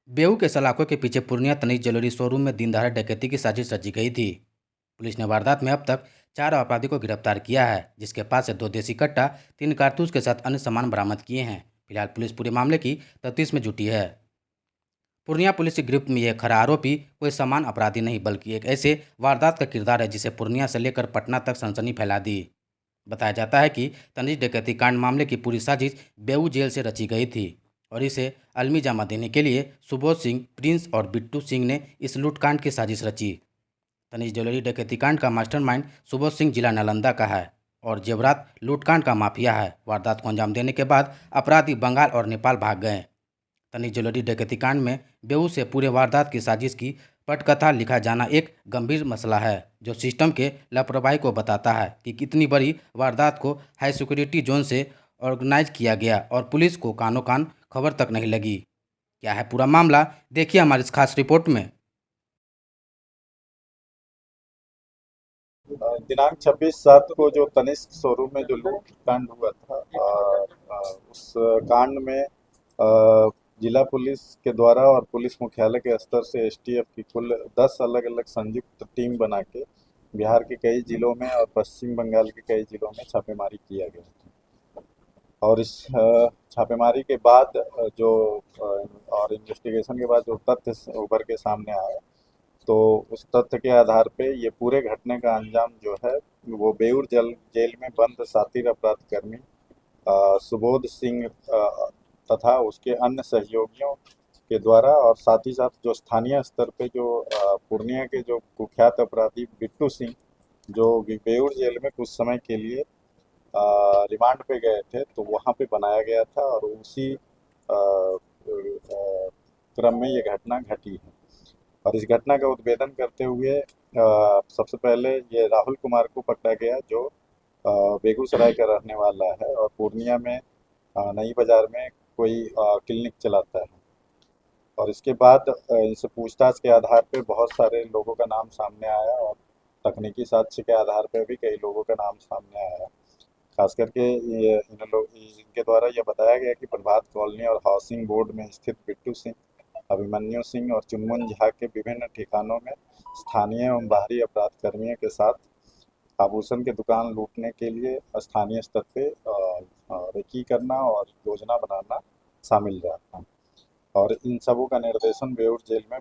बेऊ के सलाखों के पीछे पूर्णिया तनिष्क ज्वेलरी शोरूम में दिन दहाड़े डकैती की साजिश रची गई थी। पुलिस ने वारदात में अब तक 4 अपराधी को गिरफ्तार किया है, जिसके पास से 2 देसी कट्टा, 3 कारतूस के साथ अन्य सामान बरामद किए हैं। फिलहाल पुलिस पूरे मामले की तफ्तीश में जुटी है। पूर्णिया पुलिस की गिरफ्त में यह खरा आरोपी कोई सामान्य अपराधी नहीं, बल्कि एक ऐसे वारदात का किरदार है जिसे पूर्णिया से लेकर पटना तक सनसनी फैला दी। बताया जाता है कि तनिष्क डकैती कांड मामले की पूरी साजिश बेऊ जेल से रची गई थी और इसे अलमी जामा देने के लिए सुबोध सिंह, प्रिंस और बिट्टू सिंह ने इस लूटकांड की साजिश रची। तनिष्क ज्वेलरी डकैती कांड का मास्टरमाइंड सुबोध सिंह जिला नालंदा का है और जेवरात लूटकांड का माफिया है। वारदात को अंजाम देने के बाद अपराधी बंगाल और नेपाल भाग गए। तनिष्क ज्वेलरी डकैती कांड में बेऊ से पूरे वारदात की साजिश की पटकथा लिखा जाना एक गंभीर मसला है, जो सिस्टम के लापरवाही को बताता है कि कितनी बड़ी वारदात को हाई सिक्योरिटी जोन से ऑर्गेनाइज किया गया और पुलिस को कानो कान खबर तक नहीं लगी। क्या है पूरा मामला, देखिए हमारी इस खास रिपोर्ट में। दिनांक 26/7 को जो तनिष्क शोरूम में जो लूट कांड हुआ था, उस कांड में जिला पुलिस के द्वारा और पुलिस मुख्यालय के स्तर से एसटीएफ की कुल 10 अलग अलग संयुक्त टीम बना के बिहार के कई जिलों में और पश्चिम बंगाल के कई जिलों में छापेमारी किया गया था। और इस छापेमारी के बाद और इन्वेस्टिगेशन के बाद जो तथ्य उभर के सामने आया, तो उस तथ्य के आधार पे ये पूरे घटने का अंजाम जो है वो बेऊर जेल में बंद शातिर अपराध कर्मी सुबोध सिंह तथा उसके अन्य सहयोगियों के द्वारा, और साथ ही साथ जो स्थानीय स्तर पे जो पूर्णिया के जो कुख्यात अपराधी बिट्टू सिंह, जो बेऊर जेल में कुछ समय के लिए रिमांड पे गए थे, तो वहाँ पे बनाया गया था और उसी क्रम में ये घटना घटी है। और इस घटना का उद्भेदन करते हुए सबसे पहले ये राहुल कुमार को पकड़ा गया, जो बेगूसराय का रहने वाला है और पूर्णिया में नई बाजार में कोई क्लिनिक चलाता है। और इसके बाद इनसे पूछताछ के आधार पे बहुत सारे लोगों का नाम सामने आया और तकनीकी साक्ष्य के आधार पे भी कई लोगों का नाम सामने आया। खास करके ये इनके द्वारा ये बताया गया कि प्रभात कॉलोनी और हाउसिंग बोर्ड में स्थित बिट्टू सिंह, अभिमन्यु सिंह और चुनमुन झा के विभिन्न ठिकानों में स्थानीय एवं बाहरी अपराध कर्मियों के साथ आभूषण की दुकान लूटने के लिए स्थानीय स्तर पे रेकी करना और योजना बनाना शामिल रहा। और इन सबों का निर्देशन बेऊर जेल में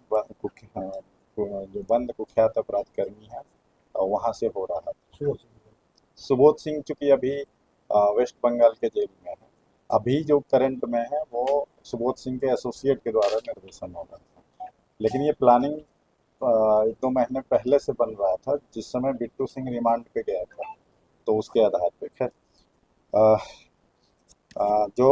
जो बंद कुख्यात अपराध कर्मी है वहाँ से हो रहा है। सुबोध सिंह चूंकि अभी वेस्ट बंगाल के जेल में है, अभी जो करंट में है वो सुबोध सिंह के एसोसिएट के द्वारा निर्देशन हो रहा है। लेकिन ये प्लानिंग 1-2 महीने पहले से बन रहा था, जिस समय बिट्टू सिंह रिमांड पे गया था, तो उसके आधार पे खैर अ, जो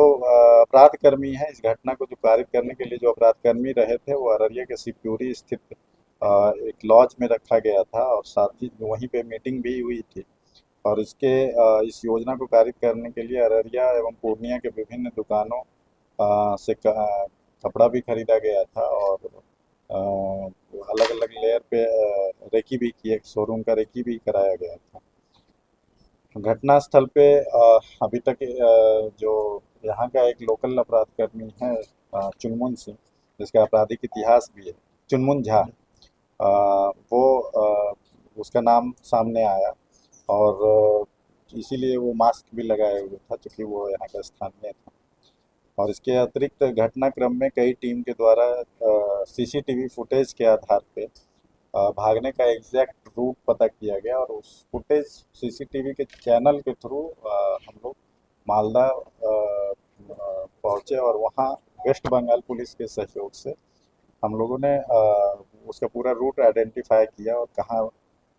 अपराध कर्मी है, इस घटना को जो कारित करने के लिए जो अपराध कर्मी रहे थे, वो अररिया के शिवपुरी स्थित एक लॉज में रखा गया था और साथ ही वहीं पे मीटिंग भी हुई थी। और इस योजना को कारित करने के लिए अररिया एवं पूर्णिया के विभिन्न दुकानों से कपड़ा भी खरीदा गया था और अलग अलग लेयर पे रेकी भी किए, शोरूम का रेकी भी कराया गया था। घटना स्थल पे अभी तक जो यहाँ का एक लोकल अपराध कर्मी है चुनमुन सिंह, जिसका आपराधिक इतिहास भी है, चुनमुन झा, वो उसका नाम सामने आया और इसीलिए वो मास्क भी लगाए हुए था, क्योंकि वो यहाँ का स्थानीय था। और इसके अतिरिक्त घटनाक्रम में कई टीम के द्वारा सीसीटीवी फुटेज के आधार पे भागने का एग्जैक्ट रूट पता किया गया और उस फुटेज सीसीटीवी के चैनल के थ्रू हम लोग मालदा पहुँचे और वहाँ वेस्ट बंगाल पुलिस के सहयोग से हम लोगों ने उसका पूरा रूट आइडेंटिफाई किया और कहाँ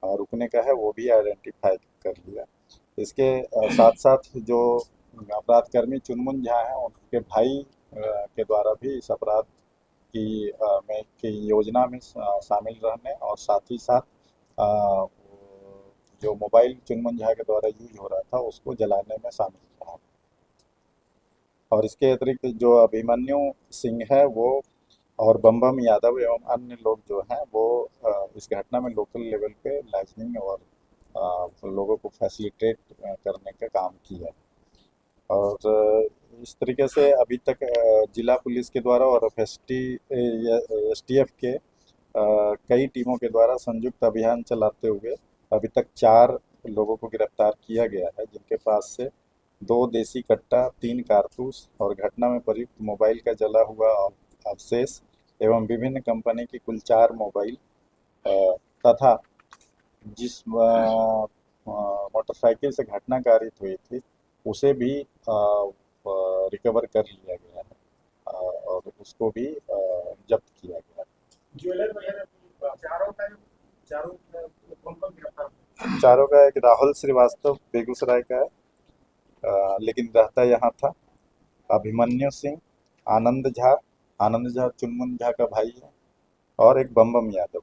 रुकने का है वो भी आइडेंटिफाई कर लिया। इसके साथ साथ जो अपराधकर्मी चुनमुन झा हैं, उनके भाई के द्वारा भी इस अपराध की योजना में शामिल रहने और साथ ही साथ अ, जो मोबाइल चुनमुन झा के द्वारा यूज हो रहा था उसको जलाने में शामिल रहा। और इसके अतिरिक्त जो अभिमन्यु सिंह है वो और बम यादव एवं अन्य लोग जो हैं वो इस घटना में लोकल लेवल पे लाइजनिंग और लोगों को फैसिलिटेट करने का काम किया। और इस तरीके से अभी तक जिला पुलिस के द्वारा और एसटीएफ के कई टीमों के द्वारा संयुक्त अभियान चलाते हुए अभी तक 4 लोगों को गिरफ्तार किया गया है, जिनके पास से 2 देसी कट्टा, 3 कारतूस और घटना में प्रयुक्त मोबाइल का जला हुआ अवशेष एवं विभिन्न कंपनी की कुल 4 मोबाइल तथा जिस मोटरसाइकिल से घटना कारित हुई थी उसे भी रिकवर कर लिया गया है और उसको भी जब्त किया गया है। ज्वेलर वगैरह चारों कौन-कौन गिरफ्तार हुए? चारों का एक राहुल श्रीवास्तव बेगूसराय का है, लेकिन रहता यहाँ था। अभिमन्यु सिंह, आनंद झा चुनमुन झा का भाई है और एक बम यादव।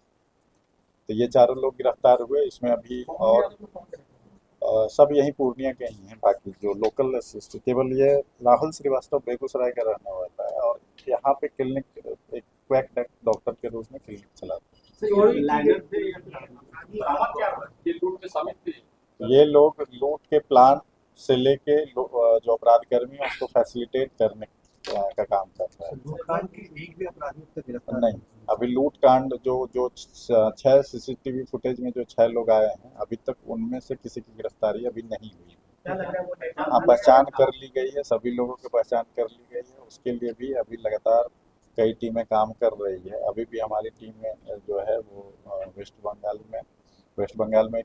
तो ये चारों लोग गिरफ्तार हुए। इसमें अभी और सब यहीं पूर्णिया के ही हैं। बाकी जो लोकल असिस्ट केवल ये राहुल श्रीवास्तव बेगूसराय का रहने वाला है और यहाँ पे क्लिनिक एक क्वैक डॉक्टर के रूप में क्लिनिक चलाते हैं। ये लोग लूट के प्लान से लेके जो अपराधकर्मी है उसको फैसिलिटेट करने का काम कर रहा है। नहीं, अभी लूट कांड जो 6 सीसीटीवी फुटेज में जो 6 लोग आए हैं अभी तक उनमें से किसी की गिरफ्तारी अभी नहीं हुई। हाँ, पहचान कर ली गई है, सभी लोगों की पहचान कर ली गई है। उसके लिए भी अभी लगातार कई टीमें काम कर रही है। अभी भी हमारी टीम में जो है वो वेस्ट बंगाल में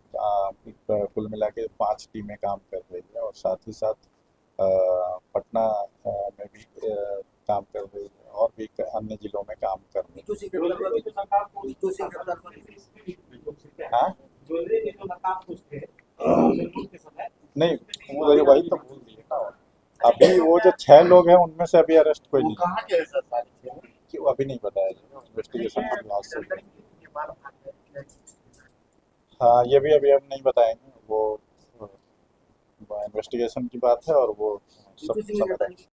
कुल मिला के 5 टीमें काम कर रही है और साथ ही साथ पटना में भी काम कर रही है और भी अन्य जिलों में काम कर रही है। हाँ? नहीं, वही तो बोल दिए ना। अभी वो जो 6 लोग हैं उनमें से अभी अरेस्ट कोई नहीं। कहाँ के हैं सर सारे? क्यों अभी नहीं बताया जाएगा, इन्वेस्टिगेशन के लिहाज से। हाँ, ये भी अभी हम नहीं बताएंगे। वो इन्वेस्टिगेशन की बात है और वो सब